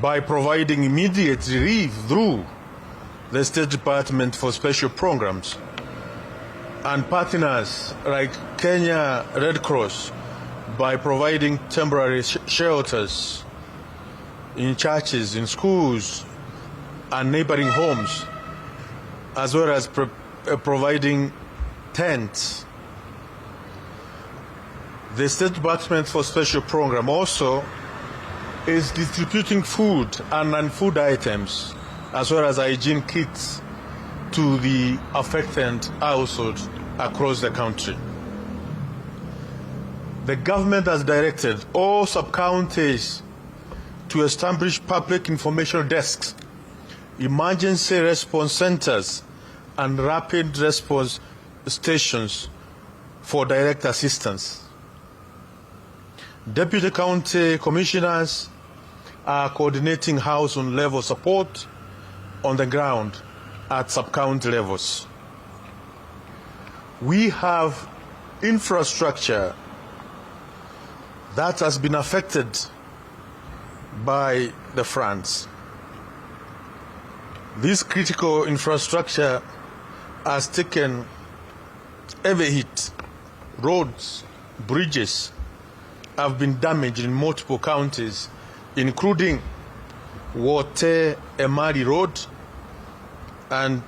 by providing immediate relief through the State Department for Special Programs and partners like Kenya Red Cross by providing temporary shelters in churches, in schools, and neighboring homes, as well as providing tents. The State Department for Special Program also is distributing food and non-food items, as well as hygiene kits to the affected households across the country. The government has directed all sub-counties to establish public information desks, emergency response centers, and rapid response stations for direct assistance. Deputy county commissioners are coordinating house-on-level support on the ground at sub-county levels. We have infrastructure that has been affected by the floods. This critical infrastructure has taken heavy hit. Roads, bridges have been damaged in multiple counties, including Wote Emari Road and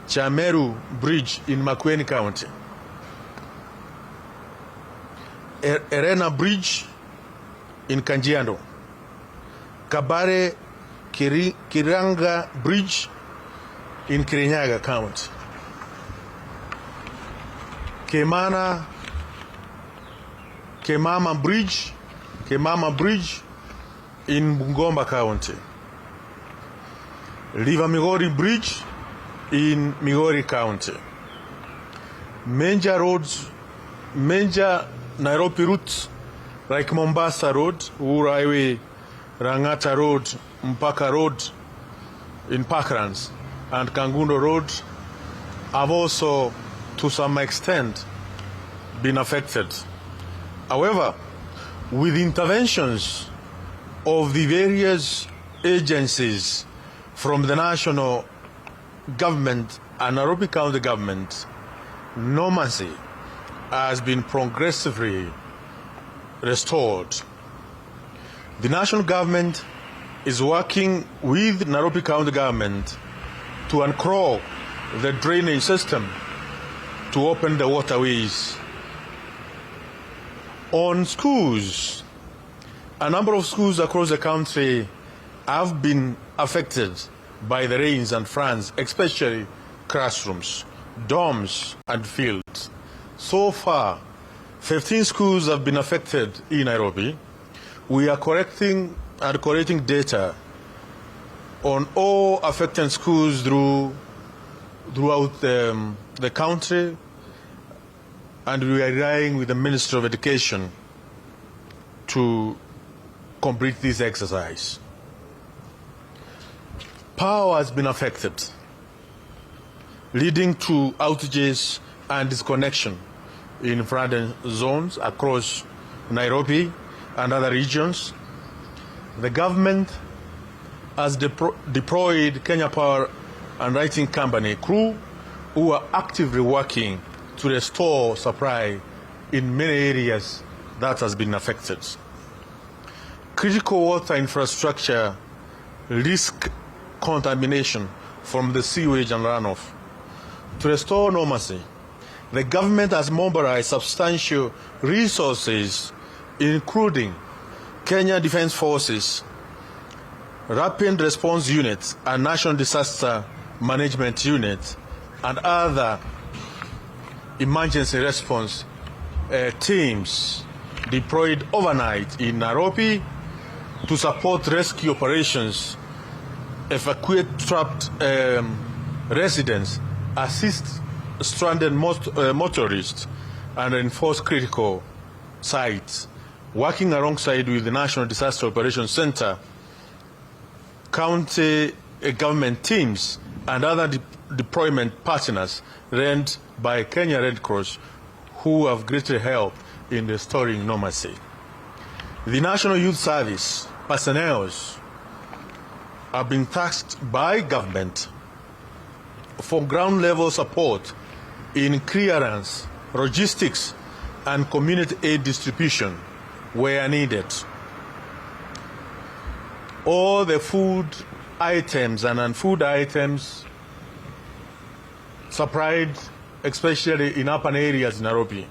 Chameru Bridge in Makueni County. Erena Bridge in Kanjiando. Kabare Kiranga Bridge in Kirinyaga County. Kemama Bridge in Bungomba County. River Migori Bridge in Migori County. Major Nairobi routes like Mombasa Road, Uhuru Highway, Rangata Road, Mpaka Road in Parklands, and Kangundo Road have also, to some extent, been affected. However, with interventions of the various agencies from the national government and Nairobi County government, normalcy has been progressively restored. The national government is working with Nairobi County government to unclog the drainage system to open the waterways. On schools, a number of schools across the country have been affected by the rains and floods, especially classrooms, dorms, and fields. So far, 15 schools have been affected in Nairobi. We are collecting data on all affected schools throughout the country, and we are relying with the Ministry of Education to complete this exercise. Power has been affected, leading to outages and disconnection in flooded zones across Nairobi and other regions. The government has deployed Kenya Power and Lighting Company crew who are actively working to restore supply in many areas that has been affected. Critical water infrastructure risk contamination from the sewage and runoff. To restore normalcy, the government has mobilized substantial resources, including Kenya Defense Forces, Rapid Response Units, and National Disaster Management Unit, and other emergency response teams deployed overnight in Nairobi to support rescue operations, evacuate trapped residents, assist stranded motorists, and reinforce critical sites, working alongside with the National Disaster Operations Center, county government teams, and other deployment partners led by Kenya Red Cross, who have greatly helped in restoring normalcy. The National Youth Service personnel are being tasked by government for ground level support in clearance, logistics, and community aid distribution where needed. All the food items and non-food items supplied, especially in urban areas in Nairobi,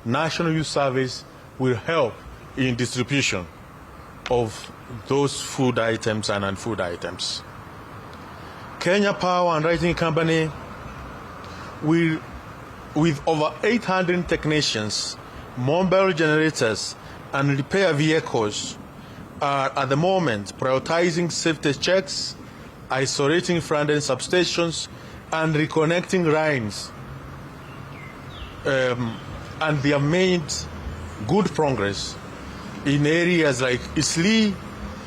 National Youth Service will help in distribution of those food items and non-food items. Kenya Power and Lighting Company will, with over 800 technicians, mobile generators, and repair vehicles, are at the moment prioritizing safety checks, isolating front-end substations, and reconnecting lines. And they have made good progress in areas like Isli,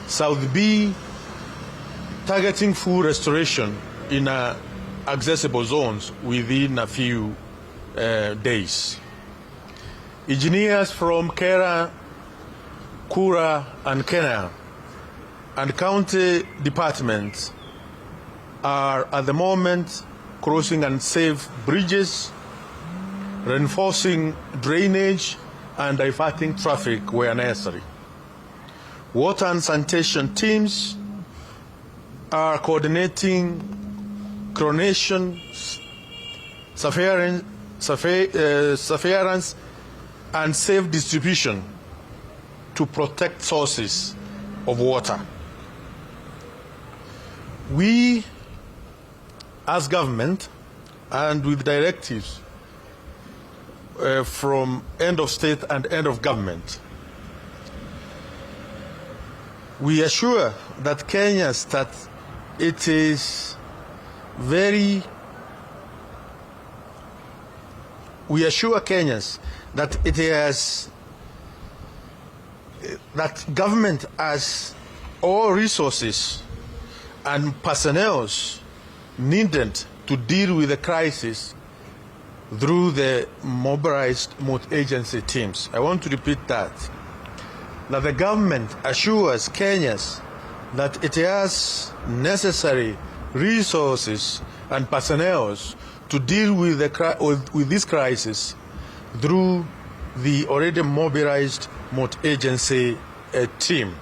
South B, targeting full restoration in accessible zones within a few days. Engineers from Kera, Kura, and Kenya and county departments are at the moment crossing unsafe bridges, reinforcing drainage, and diverting traffic where necessary. Water and sanitation teams are coordinating chlorination, surveillance, and safe distribution to protect sources of water. We, as government, and with directives from end of state and end of government, we assure that Kenyans that it is very, we assure Kenyans that it has, that government has all resources and personnel needed to deal with the crisis through the mobilized multi-agency teams. I want to repeat that the government assures Kenyans that it has necessary resources and personnel to deal with this crisis through the already mobilized multi-agency team,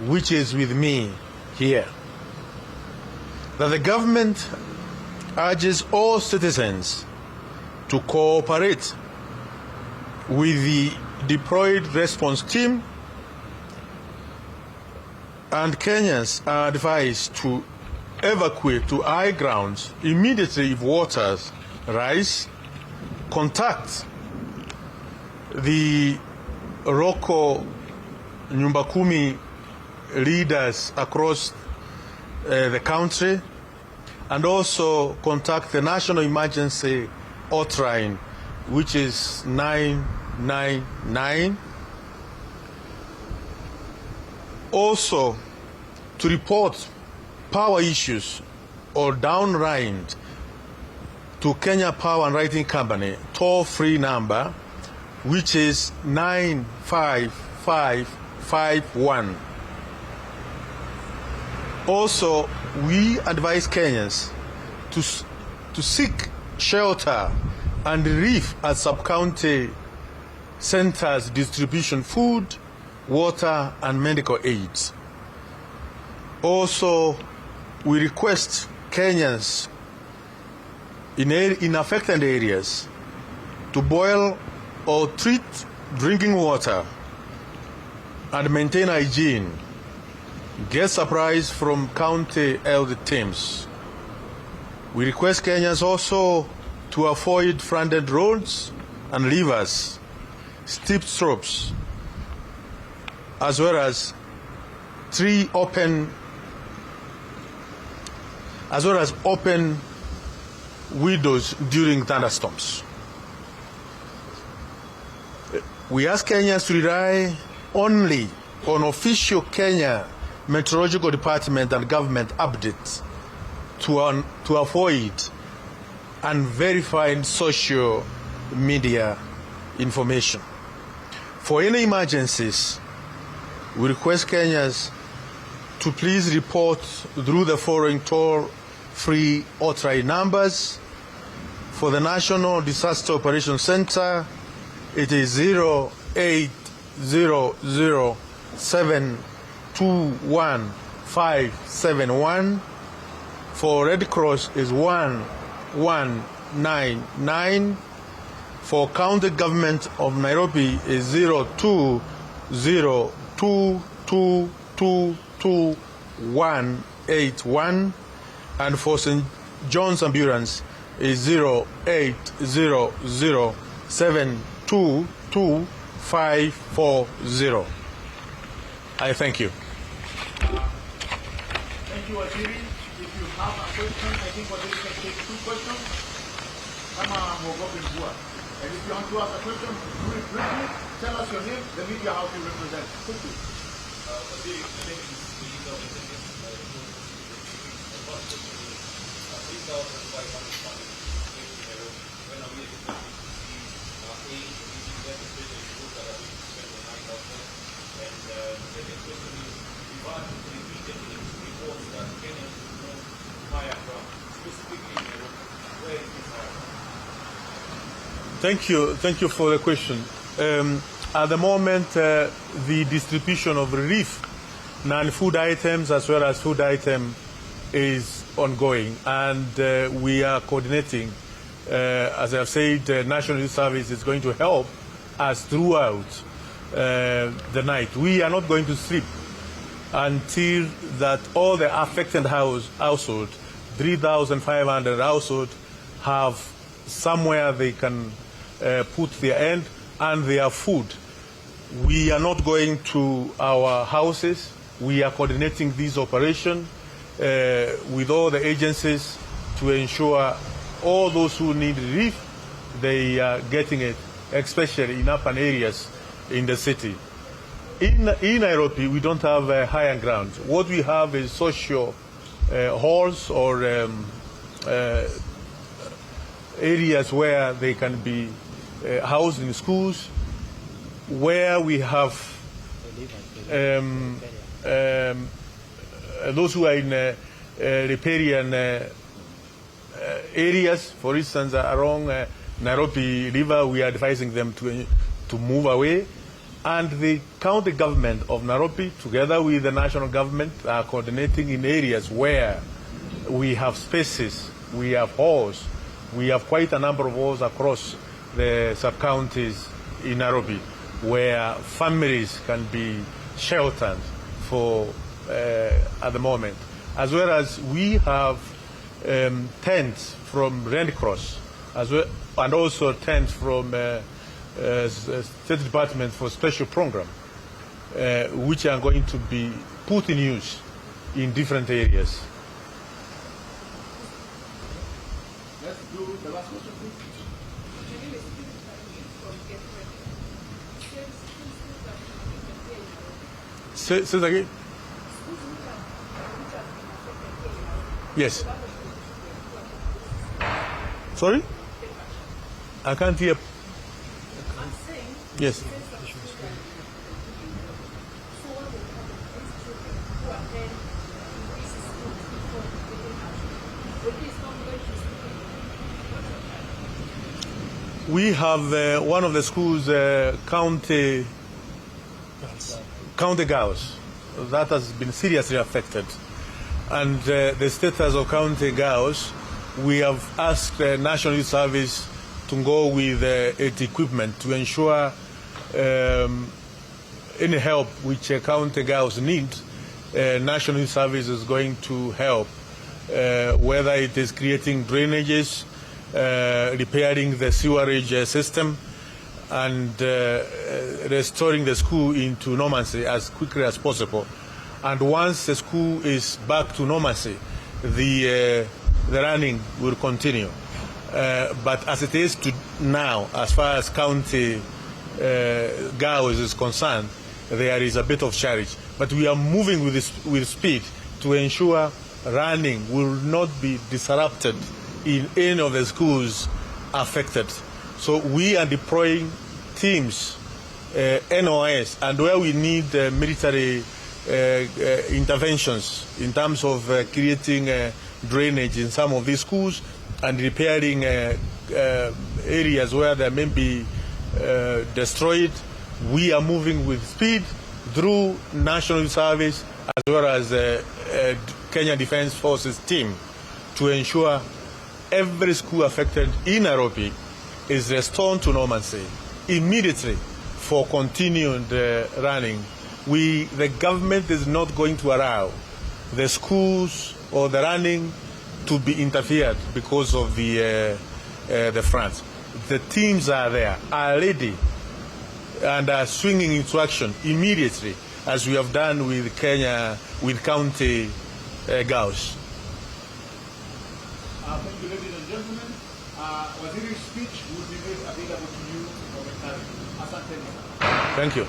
which is with me here. That the government urges all citizens to cooperate with the deployed response team, and Kenyans are advised to evacuate to high grounds immediately if waters rise, contact the local Nyumba Kumi leaders across the country, and also contact the National Emergency Hotline, which is 999. Also, to report power issues or downline to Kenya Power and Lighting Company toll-free number, which is 95551. Also, we advise Kenyans to seek shelter and relief at sub-county centers distribution food, water, and medical aids. Also, we request Kenyans in affected areas to boil or treat drinking water and maintain hygiene. Get supplies from county health teams. We request Kenyans also to avoid fronted roads and rivers, steep slopes, as well as open windows during thunderstorms. We ask Kenyans to rely only on official Kenya Meteorological Department and government updates to avoid unverified social media information. For any emergencies, we request Kenyans to please report through the following toll-free hotline numbers. For the National Disaster Operations Center, it is 0800-721-571. For Red Cross is 1199. For County Government of Nairobi is 0202222181. And for St. John's Ambulance is 0800-722-540. I thank you. Thank you, Waziri. If you have a question, I think Waziri can take 2 questions. And if you want to ask a question, do it briefly. Tell us your name, the media house you represent. Quickly. Waziri, I think it's the leader of the tickets. When are we expecting to see aid reaching them, especially those that are being spent the night out there? And the second question is, we've had repeated reports that Kenyans do not higher ground, specifically in Nairobi. Where is this higher ground? Thank you for the question. At the moment, the distribution of relief, non-food items as well as food items, is ongoing, and we are coordinating. As I've said, National Youth Service is going to help us throughout the night. We are not going to sleep until that all the affected household, 3,500 households, have somewhere they can put their end and their food. We are not going to our houses. We are coordinating this operation with all the agencies to ensure all those who need relief, they are getting it, especially in urban areas in the city. In Nairobi, we don't have higher ground. What we have is social halls or areas where they can be housed in schools, where we have those who are in riparian areas. For instance, along Nairobi River, we are advising them to move away. And the county government of Nairobi, together with the national government, are coordinating in areas where we have spaces, we have halls, we have quite a number of halls across the sub-counties in Nairobi, where families can be sheltered for at the moment. As well as we have tents from Red Cross, as well, and also tents from State Department for Special Program, which are going to be put in use in different areas. Let's do the last question, please. Say that again. Yes. Sorry? I can't hear. Yes. We have one of the schools, county girls, that has been seriously affected. And the status of county girls, we have asked the National Youth Service to go with its equipment to ensure any help which county girls need. National Youth Service is going to help, whether it is creating drainages, repairing the sewerage system, and restoring the school into normalcy as quickly as possible. And once the school is back to normalcy, the running will continue. But as it is now, as far as county girls is concerned, there is a bit of challenge. But we are moving with speed to ensure running will not be disrupted in any of the schools affected. So we are deploying teams, NOS, and where we need military interventions in terms of creating drainage in some of these schools and repairing areas where they may be destroyed. We are moving with speed through National Service as well as Kenya Defence Forces team to ensure every school affected in Nairobi is restored to normalcy immediately for continued running. The government is not going to allow the schools or the running to be interfered because of the floods. The teams are there, are ready, and are swinging into action immediately, as we have done with Kenya, with County Gauss. Thank you, ladies and gentlemen. Waziri's speech will be made available to you momentarily. Asante. Thank you.